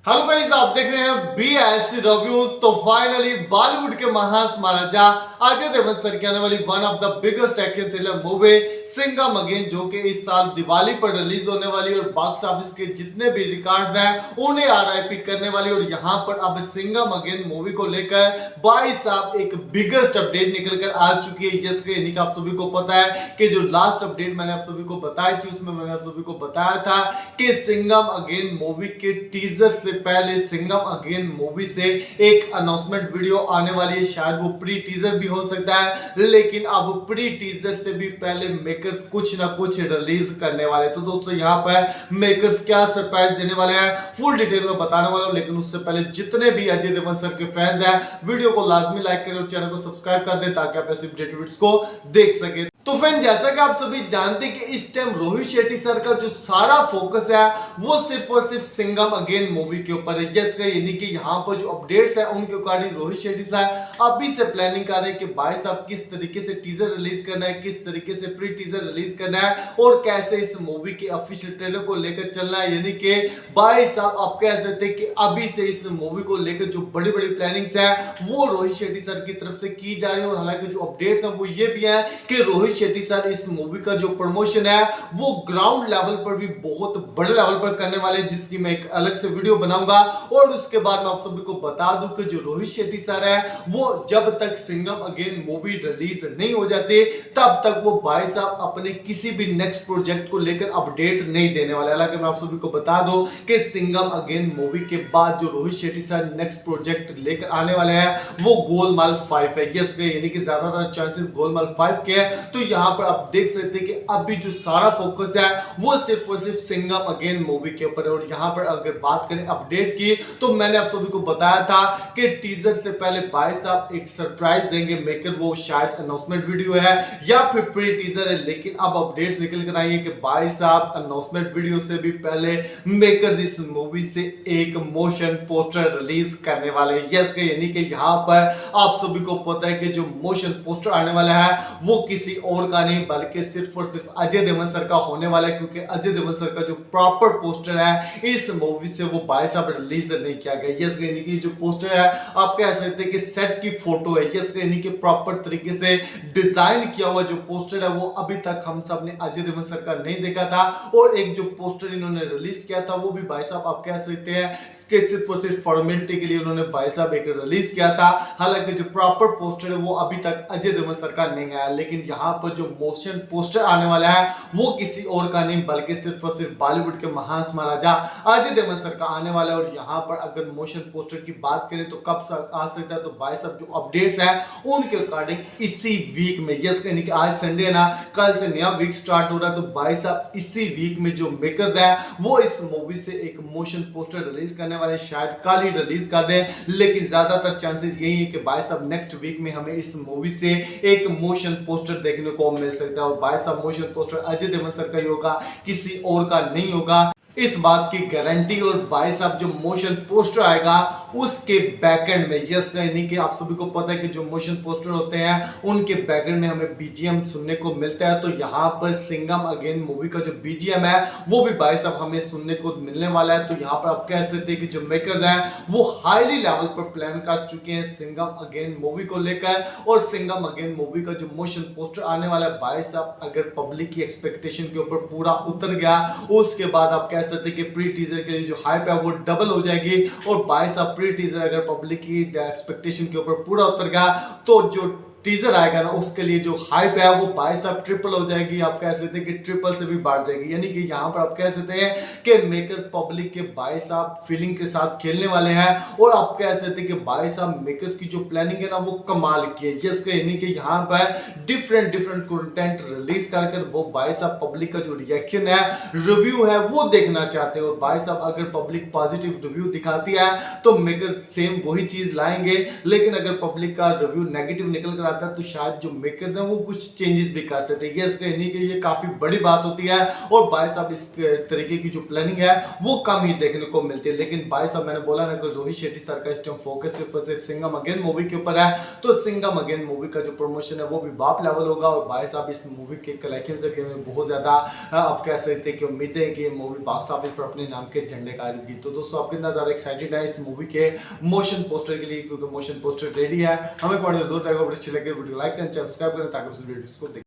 Hello guys, आप देख रहे हैं BS रिव्यूज। तो फाइनली बॉलीवुड के महाराजा अजय देवगन सर की आने वाली one of the biggest action thriller movie Singham again, जो कि इस साल दिवाली पर रिलीज होने वाली और बॉक्स ऑफिस के जितने भी रिकॉर्ड हैं उन्हें RIP करने वाली। और यहाँ पर अब सिंघम अगेन मूवी को लेकर भाई साहब एक बिगेस्ट अपडेट निकल कर आ चुकी है। यस, यानी कि आप सभी को पता है कि जो लास्ट अपडेट मैंने आप सभी को बताई थी उसमें मैंने आप सभी को बताया था कि सिंघम अगेन मूवी के टीजर से पहले सिंघम अगेन मूवी से एक अनाउंसमेंट वीडियो आने वाली है। शायद वो प्री टीजर भी हो सकता है, लेकिन अब प्री टीजर से भी पहले मेकर्स कुछ ना कुछ रिलीज करने वाले। तो दोस्तों यहाँ पर मेकर्स क्या सरप्राइज देने वाले हैं फुल डिटेल में बताने वाला हूं। लेकिन उससे पहले जितने भी अजय देवगन सर के फैंस हैं वीडियो को लाजमी लाइक करें और चैनल को सब्सक्राइब कर दें ताकि आप ऐसे अपडेटेड वीडियोस को देख सके। तो फ्रेंड, जैसा कि आप सभी जानते हैं कि इस टाइम रोहित शेट्टी सर का जो सारा फोकस है वो सिर्फ और सिर्फ सिंघम अगेन मूवी के ऊपर है। यस, यानी कि यहाँ पर जो अपडेट्स है उनके अकॉर्डिंग रोहित शेट्टी सर अभी से प्लानिंग कर रहे हैं कि भाई साहब किस तरीके से टीजर रिलीज करना है, किस तरीके से प्री टीजर रिलीज करना है और कैसे इस मूवी के ऑफिशियल ट्रेलर को लेकर चलना है। यानी कि भाई साहब आप कह सकते हैं कि अभी से इस मूवी को लेकर जो बड़ी बड़ी प्लानिंग्स है वो रोहित शेट्टी सर की तरफ से की जा रही है। और हालांकि जो अपडेट्स है वो ये भी है कि रोहित शेट्टी सर इस मूवी का जो प्रमोशन है वो ग्राउंड लेवल पर भी बहुत बड़े लेवल पर करने वाले, जिसकी मैं एक अलग से वीडियो बनाऊंगा। और उसके बाद मैं आप सभी को बता दूं कि जो रोहित शेट्टी सर है वो जब तक सिंघम अगेन मूवी रिलीज नहीं हो जाती तब तक वो भाई साहब अपने किसी भी नेक्स्ट प्रोजेक्ट को लेकर अपडेट नहीं देने वाले। हालांकि मैं आप सभी को बता दूं कि सिंघम अगेन मूवी के बाद जो Rohit Shetty sir next project लेकर आने वाले हैं वो गोलमाल 5 है। यस, यानी कि ज्यादातर चांसेस गोलमाल 5 के है। तो यहाँ पर आप देख सकते हैं कि अभी जो सारा फोकस है वो सिर्फ और सिर्फ सिंघम अगेन मूवी के ऊपर है। और यहाँ पर अगर बात करें अपडेट की तो मैंने आप सभी को बताया था कि टीजर से पहले भाई साहब एक सरप्राइज देंगे मेकर, वो शायद अनाउंसमेंट वीडियो है या फिर प्री टीजर है। लेकिन अब अपडेट्स निकल कर आई है कि भाई साहब अनाउंसमेंट वीडियो से भी पहले मेकर इस मूवी से एक मोशन पोस्टर रिलीज करने वाले। यस, यानी कि यहाँ पर आप सभी को पता है कि जो मोशन पोस्टर आने वाला है वो किसी और का नहीं बल्कि सिर्फ और सिर्फ अजय देवगन सर का होने वाला है। क्योंकि अजय देवगन सर का जो प्रॉपर पोस्टर है इस मूवी से वो भाई साहब रिलीज नहीं किया गया। यस, यानी कि जो पोस्टर है आप कह सकते हैं कि सेट की फोटो है। यस, यानी कि प्रॉपर तरीके से डिजाइन किया हुआ जो पोस्टर है वो अभी तक हम सब ने अजय देवगन सर का नहीं देखा था। और एक जो पोस्टर इन्होंने रिलीज किया था वो भी भाई साहब आप कह सकते हैं कि सिर्फ और सिर्फ फॉर्मेलिटी के लिए उन्होंने भाई साहब एक रिलीज किया था। हालांकि जो प्रॉपर पोस्टर है वो अभी तक अजय देवगन सर का नहीं आया। लेकिन यहाँ पर जो मोशन पोस्टर आने वाला है वो किसी और का नहीं बल्कि सिर्फ और सिर्फ बॉलीवुड के महाराजा अजय देवगन सर का आने वाला है। और यहाँ पर अगर मोशन पोस्टर की बात करें तो कब आ सकता है, तो भाई साहब जो अपडेट्स है उनके अकॉर्डिंग इसी वीक में, यस यानी कि आज संडे है ना, कल से नया वीक स्टार्ट हो रहा है। तो भाई साहब इसी वीक में जो मेकर है वो इस मूवी से एक मोशन पोस्टर रिलीज करने वाले, शायद कल ही रिलीज कर दें। लेकिन ज्यादातर चांसेस यही है कि भाई साहब नेक्स्ट वीक में हमें इस मूवी से एक मोशन पोस्टर देखने को मिल सकता है। और भाई साहब motion poster Ajay Devgan sir का ही होगा, किसी और का नहीं होगा, इस बात की गारंटी। और भाई साहब जो मोशन पोस्टर आएगा उसके बैकएंड में, यस यानी कि आप सभी को पता है कि जो मोशन पोस्टर होते हैं उनके बैकएंड में हमें BGM सुनने को मिलता है। तो यहाँ पर सिंघम अगेन मूवी का जो BGM है वो भी भाई साहब हमें सुनने को मिलने वाला है। तो यहाँ पर आप कह सकते हैं कि जो मेकर्स हैं वो हाईली लेवल पर प्लान कर चुके हैं सिंघम अगेन मूवी को लेकर। और सिंघम अगेन मूवी का जो मोशन पोस्टर आने वाला है भाई साहब अगर पब्लिक की एक्सपेक्टेशन के ऊपर पूरा उतर गया उसके बाद आप कह सकते हैं कि प्री टीजर के लिए जो हाइप है वो डबल हो जाएगी। और भाई साहब प्री टीजर अगर पब्लिक की एक्सपेक्टेशन के ऊपर पूरा उतर गया तो जो टीजर आएगा ना उसके लिए जो हाइप है वो भाई साहब ट्रिपल हो जाएगी। आप कह सकते हैं कि ट्रिपल से भी बढ़ जाएगी। यानी कि यहाँ पर आप कह सकते हैं कि मेकर्स पब्लिक के भाई साहब फीलिंग के साथ खेलने वाले हैं। और आप कह सकते हैं कि भाई साहब मेकर्स की जो प्लानिंग है ना वो कमाल की है। यस, यानी कि यहाँ पर डिफरेंट कंटेंट रिलीज कर वो भाई साहब पब्लिक का जो रिएक्शन है रिव्यू है वो देखना चाहते हैं। और भाई साहब अगर पब्लिक पॉजिटिव रिव्यू दिखाती है तो मेकर सेम वही चीज लाएंगे। लेकिन अगर पब्लिक का रिव्यू नेगेटिव निकल कर आता है तो शायद जो मेकर है वो कुछ चेंजेस भी कर सकते हैं। यस कहने की ये काफी बड़ी बात होती है और भाई साहब इस तरीके की जो प्लानिंग है वो कम ही देखने को मिलती है। लेकिन भाई साहब मैंने बोला ना कि रोहित शेट्टी सर का इस टाइम फोकस सिर्फ और सिर्फ सिंघम अगेन मूवी के ऊपर है, तो सिंघम अगेन मूवी का जो प्रमोशन है वो भी बाप लेवल होगा। और भाई साहब इस मूवी के कलेक्शन से बहुत ज्यादा आप कह सकते हैं कि उम्मीद है कि ये मूवी बॉक्स ऑफिस पर अपने नाम के झंडे गाड़ेगी। तो दोस्तों आप कितना ज्यादा एक्साइटेड है इस मूवी के मोशन पोस्टर के लिए, क्योंकि मोशन पोस्टर रेडी है। हमें पढ़ने जरूर लगेगा, अच्छी लगे वीडियो लाइक करें, सब्सक्राइब करें ताकि उस वीडियो को